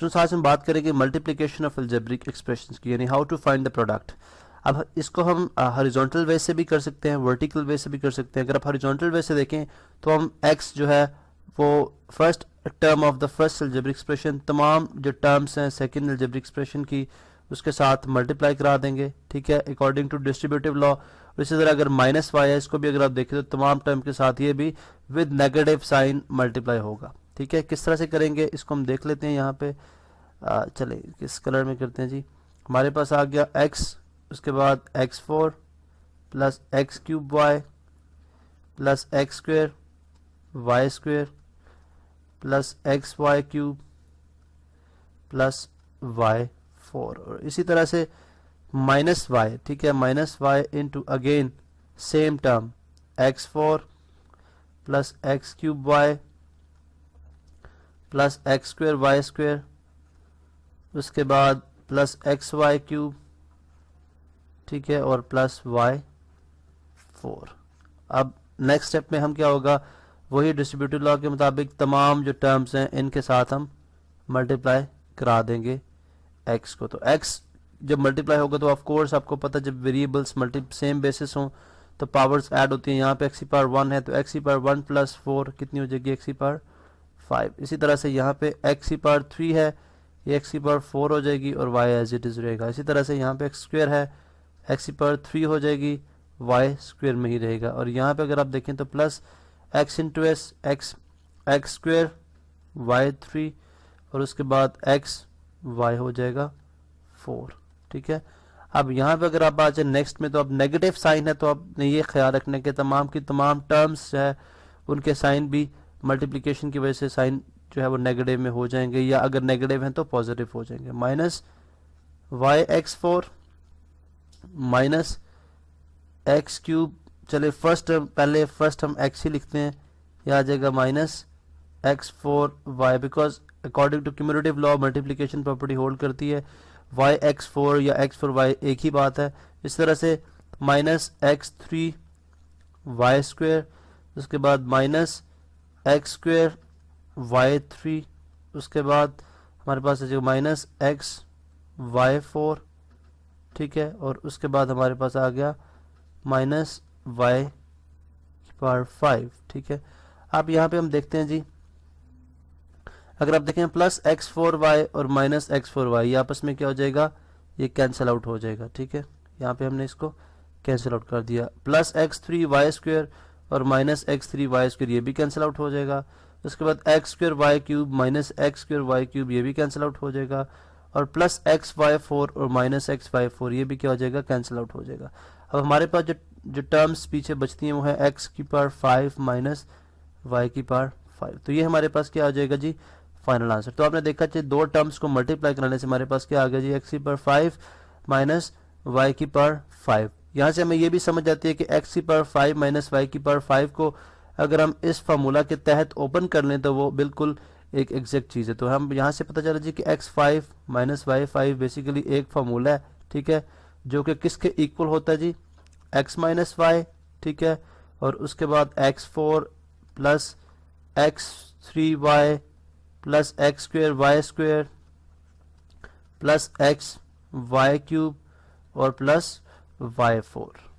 Students आज हम बात करेंगे मल्टीप्लिकेशन ऑफ अलजेब्रिक एक्सप्रेशंस की, यानी how to find the product. अब इसको हम हॉरिजॉन्टल वे से भी कर सकते हैं, वर्टिकल वे से भी कर सकते हैं। अगर आप हॉरिजॉन्टल वे से देखें तो हम x जो है वो first term of the first algebraic expression तमाम जो टर्म्स हैं सेकंड अलजेब्रिक एक्सप्रेशन की उसके साथ मल्टीप्लाई करा देंगे, ठीक है, अकॉर्डिंग टू डिस्ट्रीब्यूटिव लॉ। इसी तरह अगर माइनस वाई है इसको भी अगर आप देखें तो तमाम टर्म के साथ ये भी विद नेगेटिव साइन मल्टीप्लाई होगा, ठीक है। किस तरह से करेंगे इसको हम देख लेते हैं यहाँ पे। चले किस कलर में करते हैं जी। हमारे पास आ गया x, उसके बाद x4 plus x cube y plus x square y square plus x y cube plus y 4, और इसी तरह से माइनस वाई, ठीक है, minus y into again same term x4 plus x cube y plus x square y square, उसके बाद plus x y cube, ठीक है, और प्लस वाई 4। अब नेक्स्ट स्टेप में हम क्या होगा, वही डिस्ट्रीब्यूटिव लॉ के मुताबिक तमाम जो टर्म्स हैं इनके साथ हम मल्टीप्लाई करा देंगे x को। तो x जब मल्टीप्लाई होगा तो ऑफ कोर्स आपको पता जब वेरिएबल्स मल्टी सेम बेसिस हों तो पावर्स ऐड होती हैं। यहाँ पे x की पावर 1 है तो x की पावर 1 प्लस 4 कितनी हो जाएगी, x की पावर 5। इसी तरह से यहाँ पे x की पावर 3 है, ये x की पावर 4 हो जाएगी और y एज इट इज रहेगा। इसी तरह से यहाँ पे x स्क्वेयर है, x की पावर 3 हो जाएगी, y स्क्वेयर में ही रहेगा। और यहाँ पे अगर आप देखें तो plus x into s x square y 3 और उसके बाद x y हो जाएगा 4, ठीक है। अब यहाँ पे अगर आप आ जाए नेक्स्ट में तो अब नेगेटिव साइन है तो आपने ये ख्याल रखना कि तमाम की तमाम टर्म्स है उनके साइन भी मल्टीप्लिकेशन की वजह से साइन जो है वो नेगेटिव में हो जाएंगे, या अगर नेगेटिव हैं तो पॉजिटिव हो जाएंगे। Minus y x 4 minus x cube, चले फर्स्ट पहले फर्स्ट हम x ही लिखते हैं, यह आ जाएगा minus x 4 y, because according to cumulative law multiplication property hold करती है, वाई एक्स 4 या एक्स 4 वाई एक ही बात है। इस तरह से माइनस एक्स 3 वाई स्क्वेयर, उसके बाद माइनस एक्स स्क्वेयर वाई 3, उसके बाद हमारे पास है जो माइनस एक्स वाई 4, ठीक है, और उसके बाद हमारे पास आ गया माइनस वाई पावर 5, ठीक है। अब यहाँ पे हम देखते हैं जी, अगर आप देखें प्लस एक्स 4 वाई और माइनस एक्स 4 वाई ये आपस में क्या हो जाएगा, ये कैंसिल आउट हो जाएगा, ठीक है। यहाँ पे हमने इसको कैंसिल आउट कर दिया। प्लस एक्स 3 वाई स्क्वेयर और माइनस एक्स 3 वाई स्क्वेयर ये भी कैंसिल आउट हो जाएगा। उसके बाद x square y cube minus x square y cube ये भी कैंसिल आउट हो जाएगा, और प्लस एक्स वाई 4 और माइनस एक्स वाई 4 ये भी क्या हो जाएगा, कैंसिल आउट हो जाएगा। अब हमारे पास जो टर्म्स पीछे बचती हैं वो है एक्स की पावर 5 माइनस वाई की पावर 5। तो ये हमारे पास क्या आ जाएगा जी, फाइनल आंसर। तो आपने देखा चाहिए दो टर्म्स को मल्टीप्लाई कराने से हमारे पास क्या आ गया जी, एक्स की पावर 5 माइनस वाई की पावर 5। यहाँ से हमें ये भी समझ आती है कि एक्स की पावर 5 माइनस वाई की पावर 5 को अगर हम इस फार्मूला के तहत ओपन कर लें तो वो बिल्कुल एक एग्जैक्ट चीज़ है। तो हम यहाँ से पता चला जी कि x5 माइनस वाई 5 बेसिकली एक फार्मूला है, ठीक है, जो कि किसके इक्वल होता है जी, x माइनस वाई, ठीक है, और उसके बाद x4 plus x3 y plus x square y square plus x y cube और प्लस वाई 4।